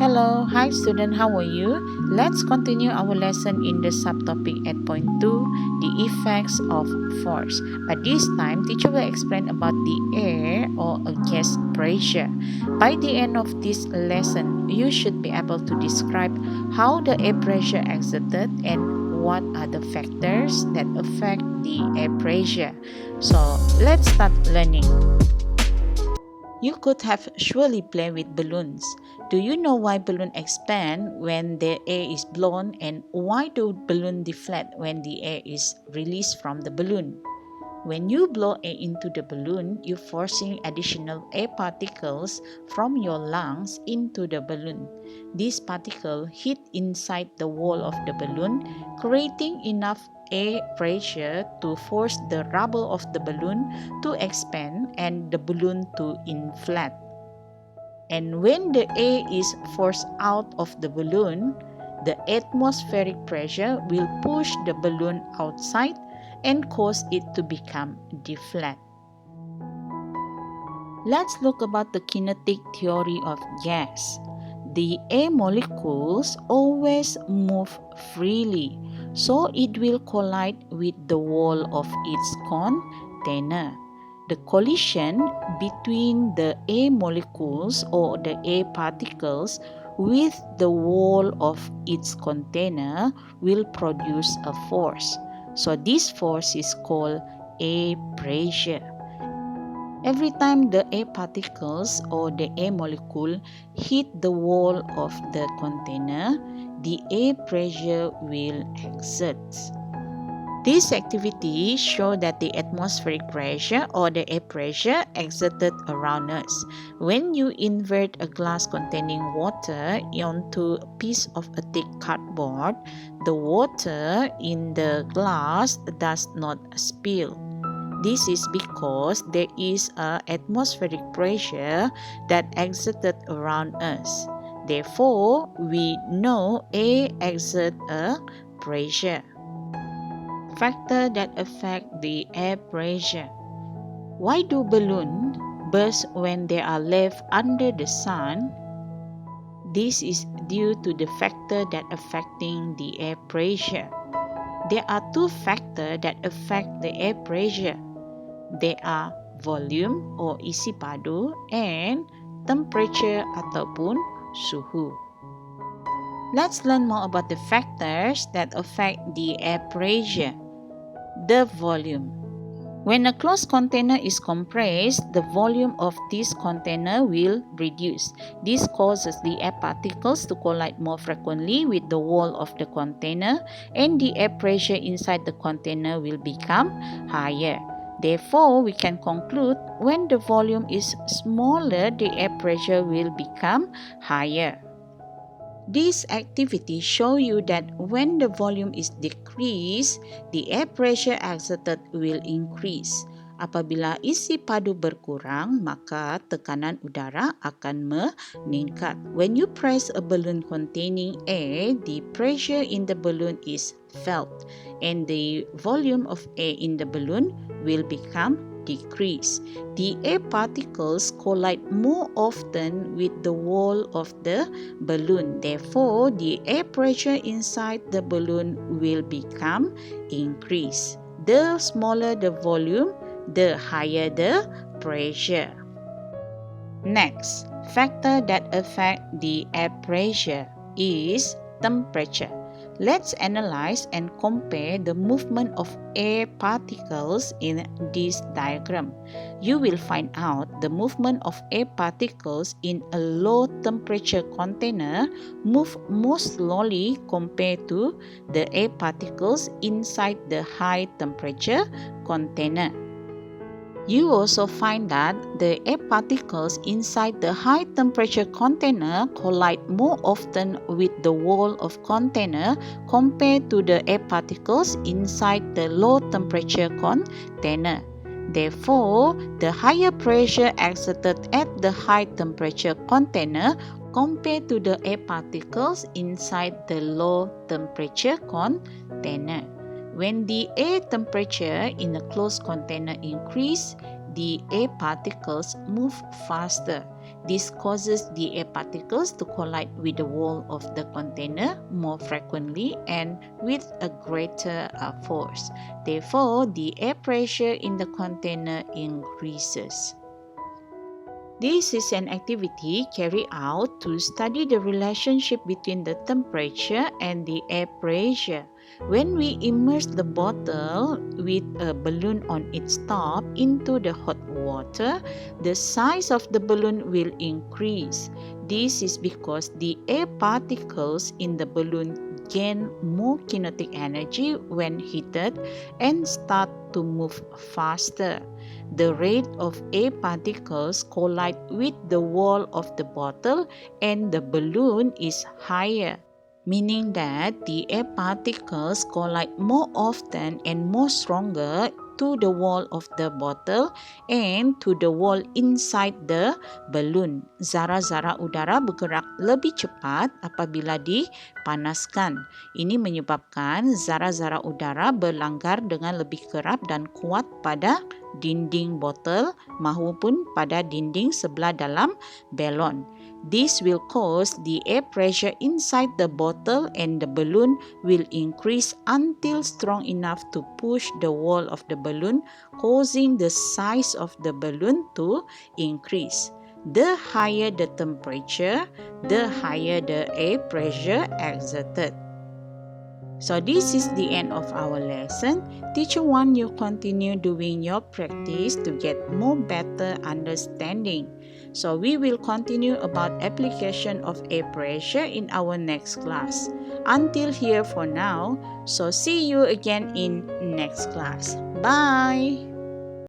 Hello, hi student, how are you? Let's continue our lesson in the subtopic 8.2, the effects of force. But this time, teacher will explain about the air or a gas pressure. By the end of this lesson, you should be able to describe how the air pressure exerted and what are the factors that affect the air pressure. So let's start learning. You could have surely played with balloons. Do you know why balloons expand when the air is blown, and why do balloons deflate when the air is released from the balloon? When you blow air into the balloon, you're forcing additional air particles from your lungs into the balloon. These particles hit inside the wall of the balloon, creating enough air pressure to force the rubber of the balloon to expand and the balloon to inflate. And when the air is forced out of the balloon, the atmospheric pressure will push the balloon outside and cause it to become deflate. Let's look about the kinetic theory of gas. The air molecules always move freely, so it will collide with the wall of its container. The collision between the air molecules or the air particles with the wall of its container will produce a force. So this force is called air pressure. Every time the air particles or the air molecule hit the wall of the container, the air pressure will exert. This activity shows that the atmospheric pressure or the air pressure exerted around us. When you invert a glass containing water onto a piece of a thick cardboard, the water in the glass does not spill. This is because there is an atmospheric pressure that exerted around us. Therefore, we know air exerts a pressure. Factors that affect the air pressure. Why do balloons burst when they are left under the sun? This is due to the factor that affecting the air pressure. There are two factors that affect the air pressure. They are volume or isi padu and temperature ataupun suhu. Let's learn more about the factors that affect the air pressure. The volume. When a closed container is compressed, the volume of this container will reduce. This causes the air particles to collide more frequently with the wall of the container, and the air pressure inside the container will become higher. Therefore, we can conclude when the volume is smaller, the air pressure will become higher. This activity shows you that when the volume is decreased, the air pressure exerted will increase. Apabila isi padu berkurang, maka tekanan udara akan meningkat. When you press a balloon containing air, the pressure in the balloon is felt, and the volume of air in the balloon will become decrease. The air particles collide more often with the wall of the balloon. Therefore, the air pressure inside the balloon will become increased. The smaller the volume, the higher the pressure. Next, factor that affect the air pressure is temperature. Let's analyze and compare the movement of air particles in this diagram. You will find out the movement of air particles in a low temperature container move more slowly compared to the air particles inside the high temperature container. You also find that the air particles inside the high temperature container collide more often with the wall of container compared to the air particles inside the low temperature container. Therefore, the higher pressure exerted at the high temperature container compared to the air particles inside the low temperature container. When the air temperature in a closed container increases, the air particles move faster. This causes the air particles to collide with the wall of the container more frequently and with a greater force. Therefore, the air pressure in the container increases. This is an activity carried out to study the relationship between the temperature and the air pressure. When we immerse the bottle with a balloon on its top into the hot water, the size of the balloon will increase. This is because the air particles in the balloon gain more kinetic energy when heated and start to move faster. The rate of air particles collide with the wall of the bottle and the balloon is higher, meaning that the air particles collide more often and more stronger to the wall of the bottle and to the wall inside the balloon. Zara-zara udara bergerak lebih cepat apabila dipanaskan. Ini menyebabkan zara-zara udara berlanggar dengan lebih kerap dan kuat pada dinding botol maupun pada dinding sebelah dalam balon. This will cause the air pressure inside the bottle and the balloon will increase until strong enough to push the wall of the balloon, causing the size of the balloon to increase. The higher the temperature, the higher the air pressure exerted. So this is the end of our lesson. Teacher want you continue doing your practice to get more better understanding. So we will continue about application of air pressure in our next class. Until here for now. So see you again in next class. Bye!